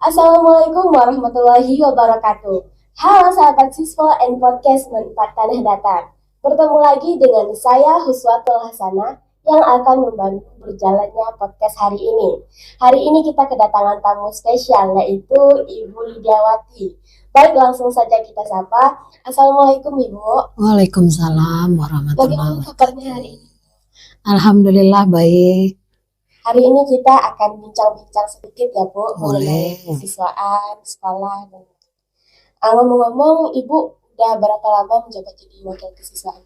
Assalamualaikum warahmatullahi wabarakatuh. Halo sahabat siswa and podcast Manfaat Tanah Datar. Bertemu lagi dengan saya Huswatul Hasanah yang akan membantu berjalannya podcast hari ini. Hari ini kita kedatangan tamu spesial yaitu Ibu Lidiawati. Baik, langsung saja kita sapa. Assalamualaikum Ibu. Waalaikumsalam warahmatullahi Bagaimana wabarakatuh. kabarnya hari ini? Alhamdulillah baik. Hari ini kita akan bincang-bincang sedikit ya Bu, mengenai Boleh. kesiswaan, sekolah, dan ngomong-ngomong, Ibu udah berapa lama menjabat jadi wakil kesiswaan?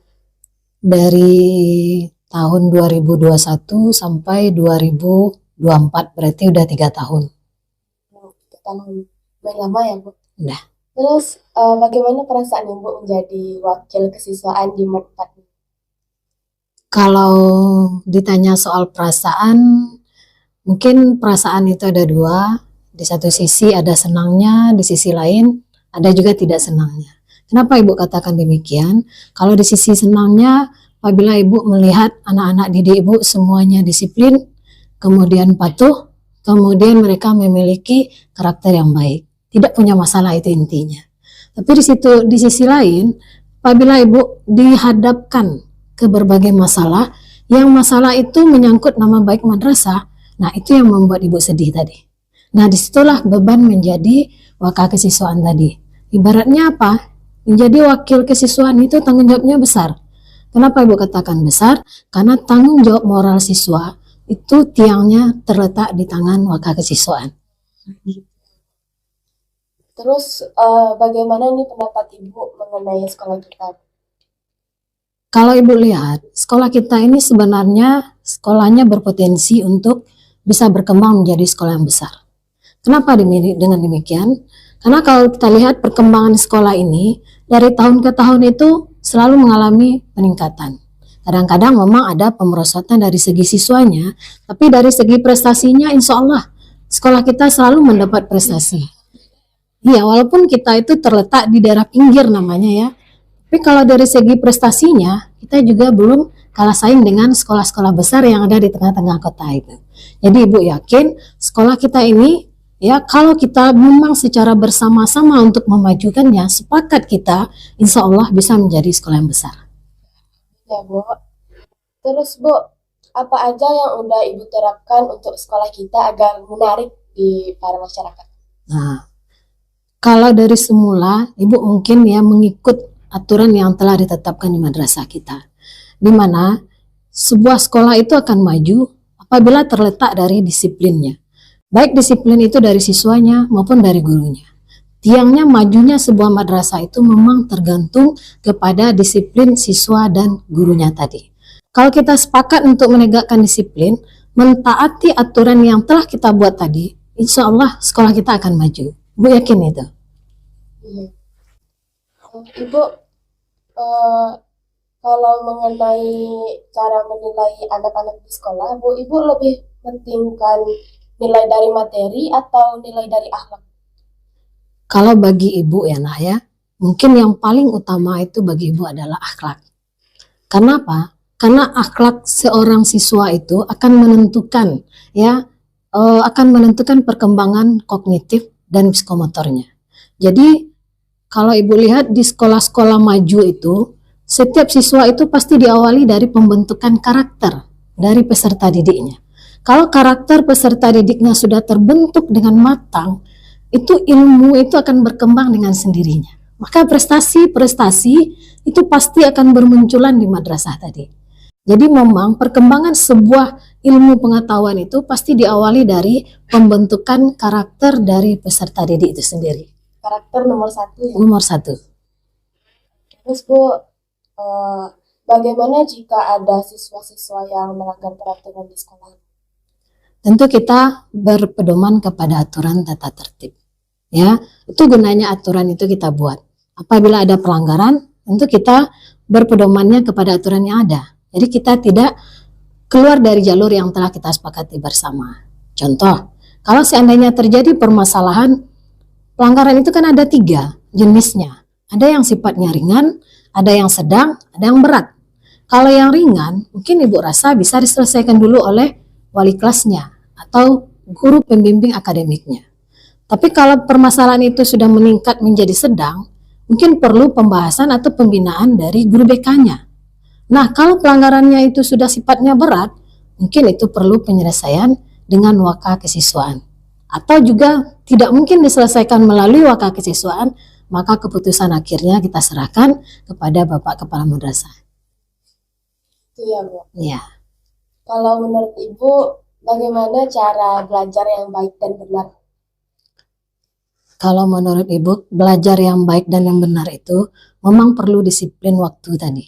Dari tahun 2021 sampai 2024 berarti udah 3 tahun. 3 tahun. Lumayan lama ya Bu? Udah. Terus bagaimana perasaan Ibu menjadi wakil kesiswaan di Manfaat? Kalau ditanya soal perasaan, mungkin perasaan itu ada dua. Di satu sisi ada senangnya, di sisi lain ada juga tidak senangnya. Kenapa Ibu katakan demikian? Kalau di sisi senangnya, apabila Ibu melihat anak-anak didik Ibu semuanya disiplin, kemudian patuh, kemudian mereka memiliki karakter yang baik. Tidak punya masalah, itu intinya. Tapi di sisi lain, apabila Ibu dihadapkan ke berbagai masalah, yang masalah itu menyangkut nama baik madrasah, nah itu yang membuat Ibu sedih tadi. Nah disitulah beban menjadi wakil kesiswaan tadi. Ibaratnya apa? Menjadi wakil kesiswaan itu tanggung jawabnya besar. Kenapa Ibu katakan besar? Karena tanggung jawab moral siswa itu tiangnya terletak di tangan wakil kesiswaan. Terus bagaimana nih pendapat Ibu mengenai sekolah kita? Kalau Ibu lihat, sekolah kita ini sebenarnya sekolahnya berpotensi untuk bisa berkembang menjadi sekolah yang besar. Kenapa dengan demikian? Karena kalau kita lihat perkembangan sekolah ini, dari tahun ke tahun itu selalu mengalami peningkatan. Kadang-kadang memang ada pemerosotan dari segi siswanya, tapi dari segi prestasinya insya Allah sekolah kita selalu mendapat prestasi. Iya, walaupun kita itu terletak di daerah pinggir namanya ya, tapi kalau dari segi prestasinya, kita juga belum kalah saing dengan sekolah-sekolah besar yang ada di tengah-tengah kota itu. Jadi Ibu yakin sekolah kita ini, ya kalau kita memang secara bersama-sama untuk memajukannya, sepakat kita, insya Allah bisa menjadi sekolah yang besar. Ya Bu. Terus Bu, apa aja yang udah Ibu terapkan untuk sekolah kita agar menarik di para masyarakat? Nah, kalau dari semula, Ibu mungkin ya mengikut aturan yang telah ditetapkan di madrasah kita, di mana sebuah sekolah itu akan maju apabila terletak dari disiplinnya, baik disiplin itu dari siswanya maupun dari gurunya. Tiangnya majunya sebuah madrasah itu memang tergantung kepada disiplin siswa dan gurunya tadi. Kalau kita sepakat untuk menegakkan disiplin, mentaati aturan yang telah kita buat tadi, insya Allah sekolah kita akan maju. Bu yakin itu? Iya. Ibu, kalau mengenai cara menilai anak-anak di sekolah, Ibu lebih pentingkan nilai dari materi atau nilai dari akhlak? Kalau bagi Ibu ya nah ya, mungkin yang paling utama itu bagi Ibu adalah akhlak. Kenapa? Karena akhlak seorang siswa itu akan menentukan ya, akan menentukan perkembangan kognitif dan psikomotornya. Jadi kalau Ibu lihat di sekolah-sekolah maju itu, setiap siswa itu pasti diawali dari pembentukan karakter dari peserta didiknya. Kalau karakter peserta didiknya sudah terbentuk dengan matang, itu ilmu itu akan berkembang dengan sendirinya. Maka prestasi-prestasi itu pasti akan bermunculan di madrasah tadi. Jadi memang perkembangan sebuah ilmu pengetahuan itu pasti diawali dari pembentukan karakter dari peserta didik itu sendiri. Karakter nomor 1 ya? Nomor 1. Terus Bu, bagaimana jika ada siswa-siswa yang melanggar peraturan di sekolah? Tentu kita berpedoman kepada aturan tata tertib. Ya, itu gunanya aturan itu kita buat. Apabila ada pelanggaran, tentu kita berpedomannya kepada aturan yang ada. Jadi kita tidak keluar dari jalur yang telah kita sepakati bersama. Contoh, kalau seandainya terjadi permasalahan, pelanggaran itu kan ada 3 jenisnya. Ada yang sifatnya ringan, ada yang sedang, ada yang berat. Kalau yang ringan, mungkin Ibu rasa bisa diselesaikan dulu oleh wali kelasnya atau guru pembimbing akademiknya. Tapi kalau permasalahan itu sudah meningkat menjadi sedang, mungkin perlu pembahasan atau pembinaan dari guru BK-nya. Nah, kalau pelanggarannya itu sudah sifatnya berat, mungkin itu perlu penyelesaian dengan waka kesiswaan. Atau juga tidak mungkin diselesaikan melalui waka kesiswaan, maka keputusan akhirnya kita serahkan kepada Bapak Kepala Madrasah. Itu ya, Bu. Ya. Kalau menurut Ibu, bagaimana cara belajar yang baik dan benar? Kalau menurut Ibu, belajar yang baik dan yang benar itu memang perlu disiplin waktu tadi.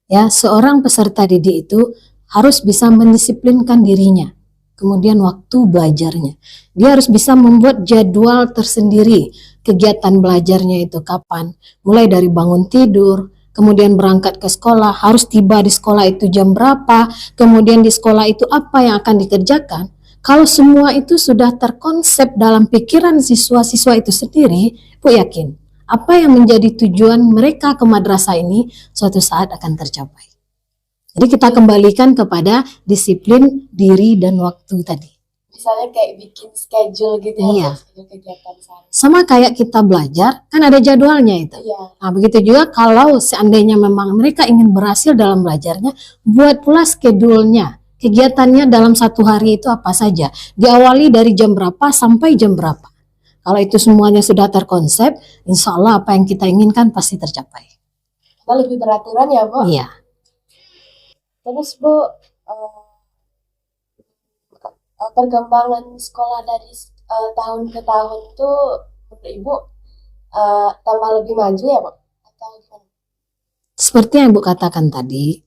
Ya, seorang peserta didik itu harus bisa mendisiplinkan dirinya. Kemudian waktu belajarnya. Dia harus bisa membuat jadwal tersendiri. Kegiatan belajarnya itu kapan? Mulai dari bangun tidur, kemudian berangkat ke sekolah, harus tiba di sekolah itu jam berapa, kemudian di sekolah itu apa yang akan dikerjakan. Kalau semua itu sudah terkonsep dalam pikiran siswa-siswa itu sendiri, Bu yakin apa yang menjadi tujuan mereka ke madrasah ini suatu saat akan tercapai. Jadi kita kembalikan kepada disiplin diri dan waktu tadi. Misalnya kayak bikin schedule gitu ya, Iya. schedule kegiatan sehari. Sama kayak kita belajar, kan ada jadwalnya itu. Iya. Nah, begitu juga kalau seandainya memang mereka ingin berhasil dalam belajarnya, buat pula schedule-nya. Kegiatannya dalam satu hari itu apa saja. Diawali dari jam berapa sampai jam berapa. Kalau itu semuanya sudah terkonsep, insya Allah apa yang kita inginkan pasti tercapai. Kita lebih beraturan ya, Bu. Iya. Terus Bu, perkembangan sekolah dari tahun ke tahun itu menurut Ibu tambah lebih maju ya, Bu? Atau gimana? Seperti yang Ibu katakan tadi,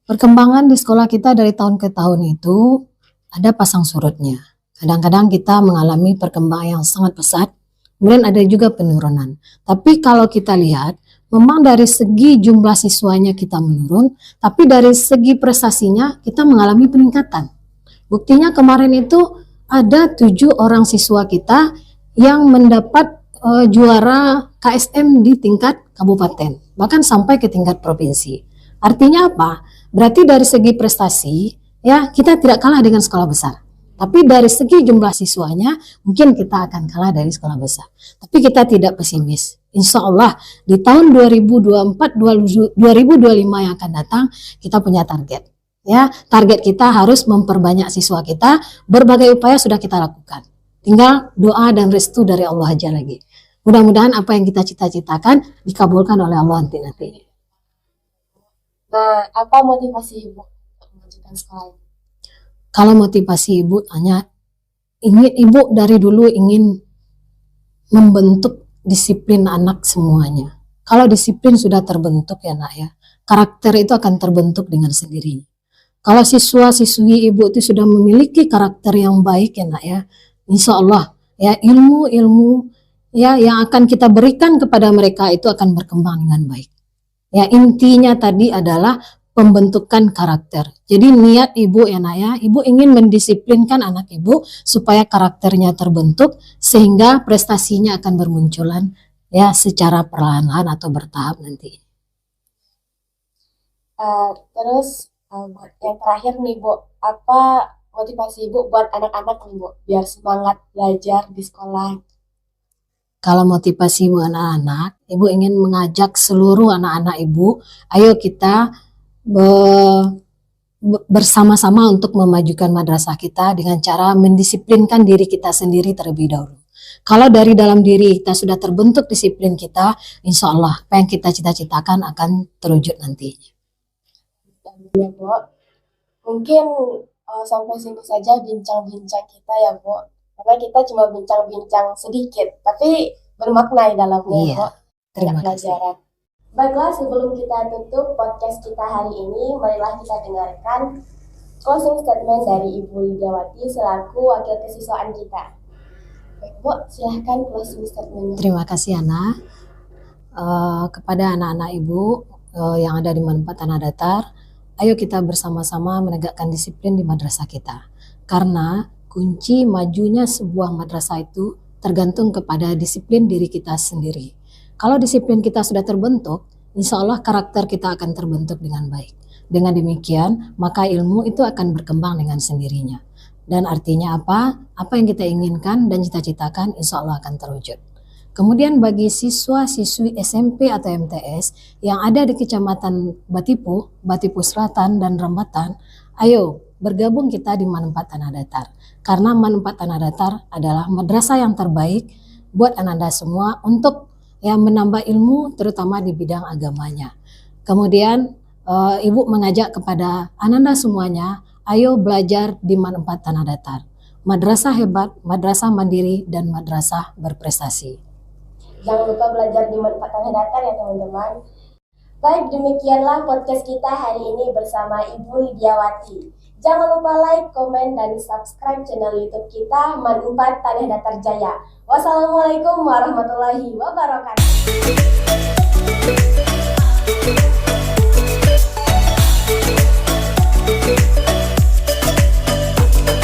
perkembangan di sekolah kita dari tahun ke tahun itu ada pasang surutnya. Kadang-kadang kita mengalami perkembangan yang sangat pesat, kemudian ada juga penurunan. Tapi kalau kita lihat, memang dari segi jumlah siswanya kita menurun, tapi dari segi prestasinya kita mengalami peningkatan. Buktinya kemarin itu ada 7 orang siswa kita yang mendapat juara KSM di tingkat kabupaten, bahkan sampai ke tingkat provinsi. Artinya apa? Berarti dari segi prestasi, ya kita tidak kalah dengan sekolah besar. Tapi dari segi jumlah siswanya, mungkin kita akan kalah dari sekolah besar. Tapi kita tidak pesimis. Insya Allah di tahun 2024-2025 yang akan datang, kita punya target. Ya, target kita harus memperbanyak siswa kita. Berbagai upaya sudah kita lakukan. Tinggal doa dan restu dari Allah aja lagi. Mudah-mudahan apa yang kita cita-citakan dikabulkan oleh Allah nanti. Nah, apa motivasi Ibu untuk melanjutkan sekolah ini? Kalau motivasi Ibu hanya Ibu dari dulu ingin membentuk disiplin anak semuanya. Kalau disiplin sudah terbentuk ya nak ya, karakter itu akan terbentuk dengan sendirinya. Kalau siswa-siswi Ibu itu sudah memiliki karakter yang baik ya nak ya, insya Allah ya ilmu-ilmu ya yang akan kita berikan kepada mereka itu akan berkembang dengan baik. Ya intinya tadi adalah pembentukan karakter. Jadi niat Ibu ya nak ya, Ibu ingin mendisiplinkan anak Ibu supaya karakternya terbentuk sehingga prestasinya akan bermunculan ya secara perlahan-lahan atau bertahap nanti. Terus buat yang terakhir nih Bu, apa motivasi Ibu buat anak-anak nih Bu, biar semangat belajar di sekolah? Kalau motivasi buat anak-anak, Ibu ingin mengajak seluruh anak-anak Ibu, ayo kita bersama-sama untuk memajukan madrasah kita dengan cara mendisiplinkan diri kita sendiri terlebih dahulu. Kalau dari dalam diri kita sudah terbentuk disiplin kita, insya Allah apa yang kita cita-citakan akan terwujud nantinya. Ya Bu, mungkin sampai sini saja bincang-bincang kita ya Bu, karena kita cuma bincang-bincang sedikit, tapi bermakna di dalamnya Iya, Bu, terima kasih. pelajaran. Baiklah, sebelum kita tutup podcast kita hari ini, marilah kita dengarkan closing statement dari Ibu Lidiawati selaku wakil kesiswaan kita. Baik Bu, silahkan closing statementnya. Terima kasih Ana. Kepada anak-anak Ibu yang ada di Manfaat Tanah Datar, ayo kita bersama-sama menegakkan disiplin di madrasah kita. Karena kunci majunya sebuah madrasah itu tergantung kepada disiplin diri kita sendiri. Kalau disiplin kita sudah terbentuk, insya Allah karakter kita akan terbentuk dengan baik. Dengan demikian, maka ilmu itu akan berkembang dengan sendirinya. Dan artinya apa? Apa yang kita inginkan dan cita-citakan insya Allah akan terwujud. Kemudian bagi siswa-siswi SMP atau MTS yang ada di Kecamatan Batipu, Batipu Selatan dan Rambatan, ayo bergabung kita di Manfaat Tanah Datar. Karena Manfaat Tanah Datar adalah madrasah yang terbaik buat Ananda semua untuk yang menambah ilmu terutama di bidang agamanya. Kemudian Ibu mengajak kepada Ananda semuanya, ayo belajar di Manfaat Tanah Datar. Madrasah hebat, madrasah mandiri, dan madrasah berprestasi. Jangan lupa belajar di Manfaat Tanah Datar ya teman-teman. Baik, demikianlah podcast kita hari ini bersama Ibu Lidiawati. Jangan lupa like, komen, dan subscribe channel YouTube kita Manfaat Tanah Datar Jaya. Wassalamualaikum warahmatullahi wabarakatuh.